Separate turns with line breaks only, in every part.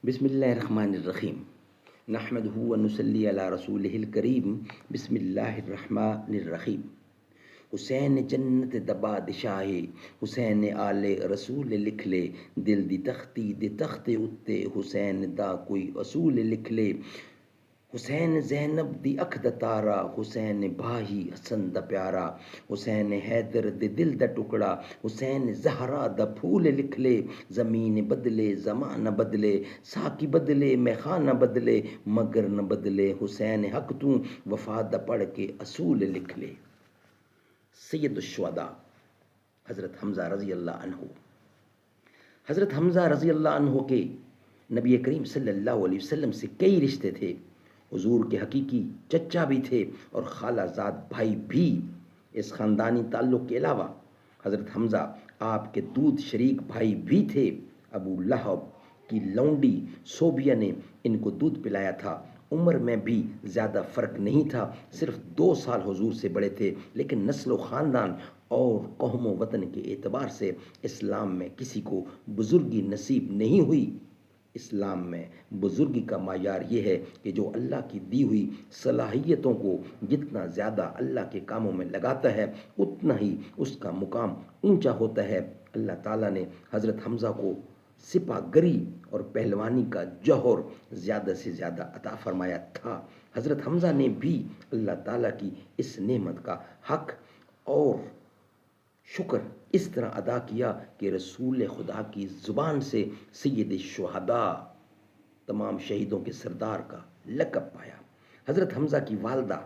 بسم اللہ الرحمن الرحیم نحمدہ و نصلی علی رسولہ الکریم بسم اللہ الرحمن الرحیم حسین جنت دباد شاہ حسین آل رسول لکھ لے دل دی تختی دے تخت اتے حسین دا کوئی اصول لکھ لے حسین زینب دی اکھ دا تارا حسین بھائی حسن دا پیارا حسین حیدر دے دل دا ٹکڑا حسین زہرا دا پھول لکھ لے زمین بدلے زمانہ بدلے ساکی بدلے میخانہ بدلے مگر نہ بدلے حسین حق تو وفا دا پڑھ کے اصول لکھ لے۔ سید الشہداء حضرت حمزہ رضی اللہ عنہ۔ حضرت حمزہ رضی اللہ عنہ کے نبی کریم صلی اللہ علیہ وسلم سے کئی رشتے تھے۔ حضور کے حقیقی چچا بھی تھے اور خالہ زاد بھائی بھی۔ اس خاندانی تعلق کے علاوہ حضرت حمزہ آپ کے دودھ شریک بھائی بھی تھے۔ ابو لہب کی لونڈی صوبیہ نے ان کو دودھ پلایا تھا۔ عمر میں بھی زیادہ فرق نہیں تھا، صرف 2 سال حضور سے بڑے تھے، لیکن نسل و خاندان اور قوم و وطن کے اعتبار سے اسلام میں کسی کو بزرگی نصیب نہیں ہوئی۔ اسلام میں بزرگی کا معیار یہ ہے کہ جو اللہ کی دی ہوئی صلاحیتوں کو جتنا زیادہ اللہ کے کاموں میں لگاتا ہے اتنا ہی اس کا مقام اونچا ہوتا ہے۔ اللہ تعالیٰ نے حضرت حمزہ کو سپہ گری اور پہلوانی کا جوہر زیادہ سے زیادہ عطا فرمایا تھا۔ حضرت حمزہ نے بھی اللہ تعالیٰ کی اس نعمت کا حق اور شکر اس طرح ادا کیا کہ رسول خدا کی زبان سے سید الشہداء تمام شہیدوں کے سردار کا لقب پایا۔ حضرت حمزہ کی والدہ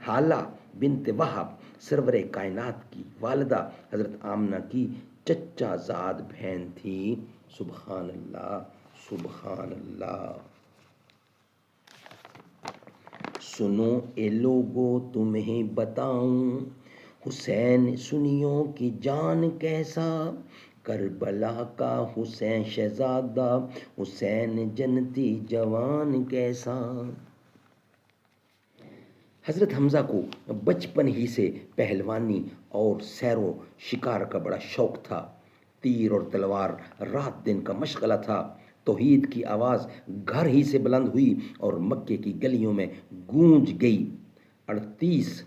حالہ بنت وہب سرور کائنات کی والدہ حضرت آمنہ کی چچا زاد بہن تھی۔ سبحان اللہ سبحان اللہ۔ سنو اے لوگو تمہیں بتاؤں حسین سنیوں کی جان کیسا، کربلا کا حسین شہزادہ حسین جنتی جوان کیسا۔ حضرت حمزہ کو بچپن ہی سے پہلوانی اور سیر و شکار کا بڑا شوق تھا۔ تیر اور تلوار رات دن کا مشغلہ تھا۔ توحید کی آواز گھر ہی سے بلند ہوئی اور مکے کی گلیوں میں گونج گئی۔ 38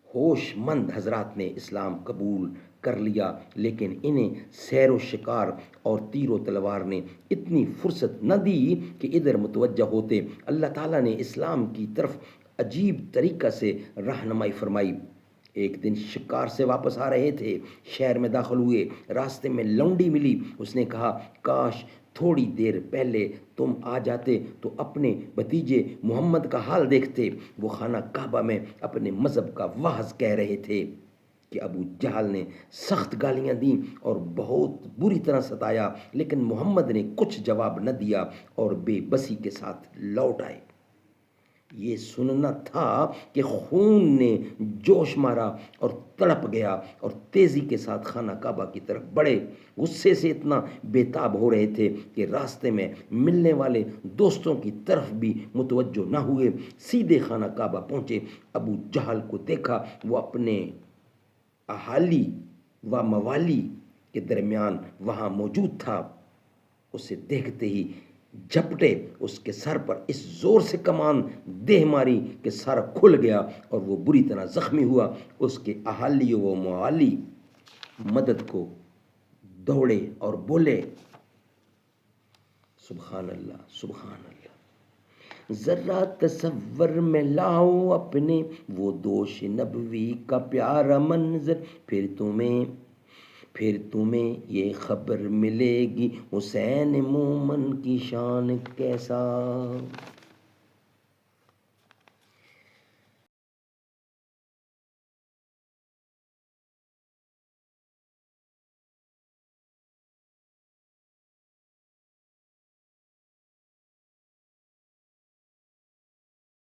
ہوش مند حضرات نے اسلام قبول کر لیا، لیکن انہیں سیر و شکار اور تیر و تلوار نے اتنی فرصت نہ دی کہ ادھر متوجہ ہوتے۔ اللہ تعالیٰ نے اسلام کی طرف عجیب طریقہ سے رہنمائی فرمائی۔ ایک دن شکار سے واپس آ رہے تھے، شہر میں داخل ہوئے، راستے میں لونڈی ملی۔ اس نے کہا کاش تھوڑی دیر پہلے تم آ جاتے تو اپنے بھتیجے محمد کا حال دیکھتے۔ وہ خانہ کعبہ میں اپنے مذہب کا وعظ کہہ رہے تھے کہ ابو جہل نے سخت گالیاں دیں اور بہت بری طرح ستایا، لیکن محمد نے کچھ جواب نہ دیا اور بے بسی کے ساتھ لوٹ آئے۔ یہ سننا تھا کہ خون نے جوش مارا اور تڑپ گیا اور تیزی کے ساتھ خانہ کعبہ کی طرف بڑھے۔ غصے سے اتنا بے تاب ہو رہے تھے کہ راستے میں ملنے والے دوستوں کی طرف بھی متوجہ نہ ہوئے۔ سیدھے خانہ کعبہ پہنچے۔ ابو جہل کو دیکھا، وہ اپنے اہالی و موالی کے درمیان وہاں موجود تھا۔ اسے دیکھتے ہی جھپٹے، اس کے سر پر اس زور سے کمان دے ماری کہ سر کھل گیا اور وہ بری طرح زخمی ہوا۔ اس کے اہالی و موالی مدد کو دوڑے اور بولے سبحان اللہ سبحان اللہ۔ ذرا تصور میں لاؤ اپنے وہ دوش نبوی کا پیارا منظر، پھر تمہیں یہ خبر ملے گی حسین مومن کی شان کیسا۔